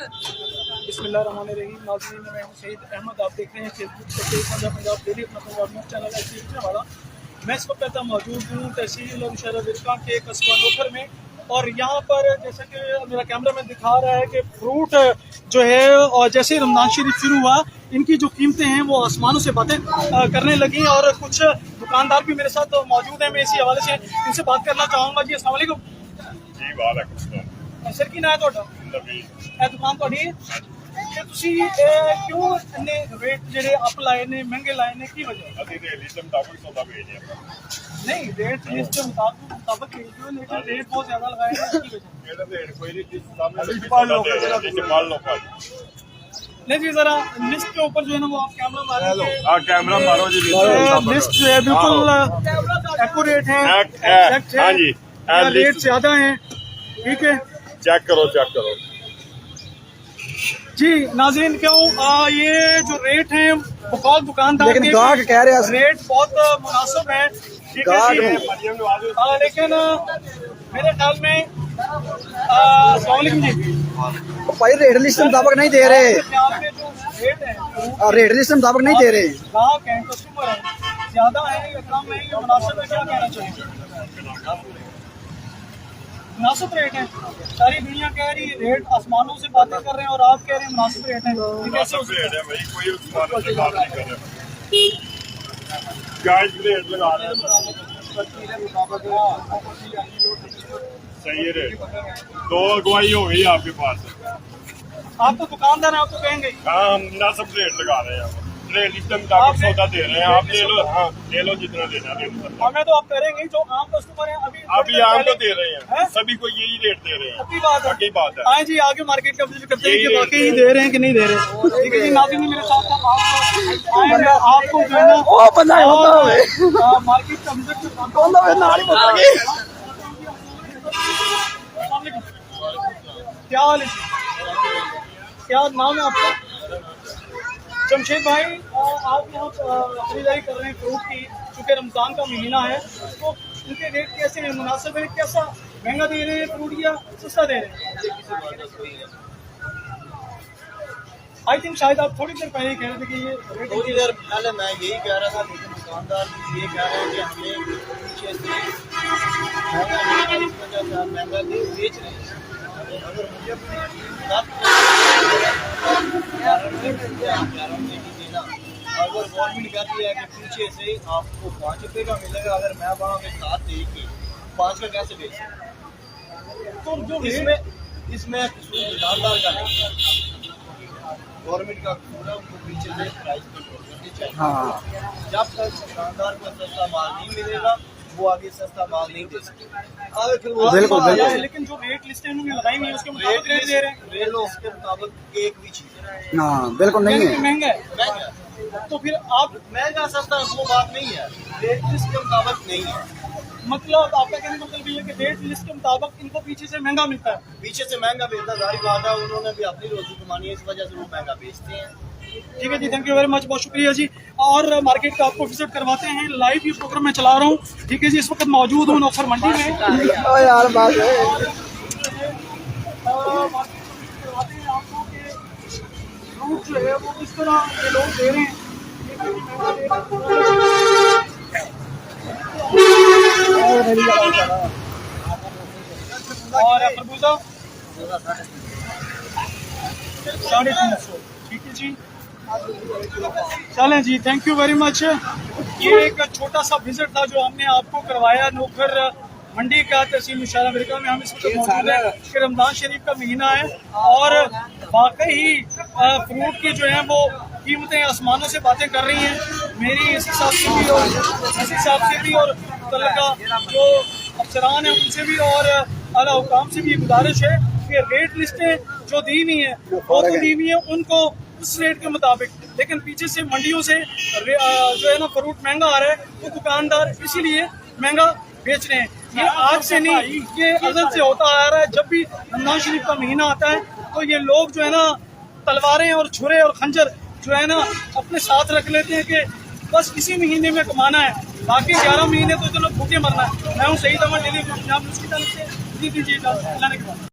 बिस्मिल्लाहिर्रहमानिर्रहीम। नाज़रीन, मैं हूं सईद अहमद। आप देख रहे हैं फेसबुक पे पंजाब डेली, अपना पंजाब न्यूज़ चैनल है देखने वाला। मैं इस वक्त मौजूद हूँ तहसील और शहर विरका के कस्बा नोखर में, और यहाँ पर जैसा कि मेरा कैमरा में दिखा रहा है कि फ्रूट जो है, और जैसे ही रमज़ान शरीफ शुरू हुआ, इनकी जो कीमतें हैं वो आसमानों से बातें करने लगी। और कुछ दुकानदार भी मेरे साथ मौजूद हैं, मैं इसी हवाले से इनसे बात करना चाहूँगा। जी अस्सलाम वालेकुम। जी वालेकुम सर की ना है ਤੁਹਾਡਾ दुकान ਤੁਹਾਡੀ ਤੇ ਤੁਸੀਂ ਕਿਉਂ ਇੰਨੇ ਰੇਟ ਜਿਹੜੇ ਅਪ ਲਾਏ ਨੇ, ਮਹਿੰਗੇ ਲਾਏ ਨੇ, ਕੀ ਵਜ੍ਹਾ? ਅਸੀਂ ਤੇ ਲਿਸਟ ਮੁਤਾਬਕ ਸੌਦਾ ਵੇਚਦੇ ਹਾਂ। नहीं रेट लिस्ट के मुताबिक लेकिन रेट बहुत ज्यादा लगाए हैं, की वजह? ਇਹਦਾ ਤੇ ਕੋਈ ਨਹੀਂ ਸਾਹਮਣੇ ਮਾਲ ਲੋ नहीं जी, जरा लिस्ट के ऊपर जो है ना वो आप कैमरा मारो। हाँ कैमरा मारो जी। लिस्ट जो है बिल्कुल एक्यूरेट है, एग्जैक्ट है। हाँ जी, रेट ज्यादा है, ठीक है। चेक करो चेक करो जी नाज़रीन, क्यों ये जो रेट है बहुत दुकानदार लेकिन गाहक कह रहे हैं रेट बहुत मुनासिब है, ठीक है जी। लेकिन मेरे ख्याल में अस्सलाम वालेकुम जी, भाई रेट लिस्ट मुताबिक नहीं दे रहे, यहाँ पे जो रेट है रेट लिस्ट मुताबिक नहीं दे रहे। ग्राहक है, कस्टमर है, ज्यादा है या कम है, ये मुनासिब है, क्या कहना चाहिए? मुनासिब रेट है। सारी दुनिया कह रही है रेट आसमानों से बातें कर रहे हैं, और आप कह रहे हैं मुनासिब रेट है। ये कैसे हो सकता है? भाई कोई उसमानों से बात नहीं कर रहा, जायज रेट लगा रहे हैं, सही है रेट। दो अगुवाई हो गई आपके पास। आप तो दुकानदार हैं, आप तो कहेंगे। हाँ हम मुनासिब रेट लगा रहे हैं, रेट लिस्ट मुताबिक सौदा दे रहे हैं। आप ले लो, हाँ ले लो जितना लेना ले लो। हमें तो आप करेंगे, जो आम कस्टमर हैं अभी आम तो दे रहे हैं, सभी को यही रेट दे रहे हैं। पक्की बात है, पक्की बात है। आए जी आगे मार्केट का विजिट करते हैं कि वाकई ही दे रहे हैं कि नहीं दे रहे। ठीक है जी नाज़रीन, मेरे साथ आपको जो है ना मार्केट का विजिट क्या हाल है, क्या नाम है आपका? जमशेद भाई, आप यहाँ खरीदारी कर रहे हैं फ्रूट की, चूँकि रमज़ान का महीना है, तो इनके रेट कैसे हैं? मुनासिब है? कैसा महंगा दे रहे हैं फ्रूट या सस्ता दे रहे हैं? आई थिंक शायद आप थोड़ी देर पहले कह रहे थे कि ये थोड़ी देर पहले मैं यही कह रहा था, लेकिन दुकानदार भी ये कह रहे हैं कि हमें पीछे से महंगा इस वजह से हम महंगा बेच रहे हैं। अगर मुझे अगर गवर्नमेंट कहती है कि पीछे से आपको 5 रुपये का मिलेगा, अगर मैं वहाँ पे 7 दे के 5 का कैसे बेच सकता? तो जो इसमें दुकानदार का नहीं है, गवर्नमेंट का पूरा उनको पीछे से प्राइस कंट्रोल करनी चाहिए। हाँ जब तक दुकानदार को सस्ता माल नहीं मिलेगा, वो आगे सस्ता माल नहीं दे सकते। बिल्कुल बिल्कुल। लेकिन जो रेट लिस्टें उन्होंने लगाई हुई है उसके मुताबिक रेट दे रहे हैं। रेट उसके मुताबिक एक भी चीज है। हाँ बिल्कुल नहीं है, महंगा है। महंगा तो फिर आप महंगा सस्ता वो बात नहीं है, रेट लिस्ट के मुताबिक नहीं है। मतलब आपका कहने का मतलब ये है कि रेट लिस्ट के मुताबिक इनको पीछे से महंगा मिलता है। पीछे से महंगा बेचता, जारी बात है, उन्होंने भी अपनी रोजी कमानी है, इस वजह से वो महंगा बेचते हैं। ठीक है जी, थैंक यू वेरी मच, बहुत शुक्रिया जी। और मार्केट का आपको विजिट करवाते हैं, लाइव ये प्रोग्राम मैं चला रहा हूँ। ठीक है जी, इस वक्त मौजूद हूँ नौखर मंडी में। यार बात है। करवाते हैं आपको कि फ्रूट जो है वो किस तरह ये लोग दे रहे हैं। और खरबूजा 350। ठीक है जी, चलें जी, थैंक यू वेरी मच। ये एक छोटा सा विजिट था जो हमने आपको करवाया नोखर मंडी का, तहसील मुशारा विरका में। हम इस वक्त मौजूद है कि रमज़ान शरीफ का महीना है, और वाकई ही फ्रूट की जो है वो कीमतें आसमानों से बातें कर रही हैं। मेरी इस हिसाब से भी और मुतल्लिका जो अफसरान हैं उनसे भी और आला हुकाम से भी गुजारिश है कि रेट लिस्टें जो दी हुई हैं वो तो दी हुई हैं उनको उस रेट के मुताबिक, लेकिन पीछे से मंडियों से जो है ना फ्रूट महंगा आ रहा है, वो दुकानदार इसीलिए महंगा बेच रहे हैं। ये आज से नहीं, ये अज़ल से होता आ रहा है। जब भी रमज़ान शरीफ का महीना आता है तो ये लोग जो है ना तलवारें और छुरे और खंजर जो है ना अपने साथ रख लेते हैं कि बस इसी महीने में कमाना है, बाकी 11 महीने तो चलो भूखे मरना है। मैं हूँ सईद अहमद, डेली पंजाब न्यूज़ की तरफ से। दीजिए अल्लाह ने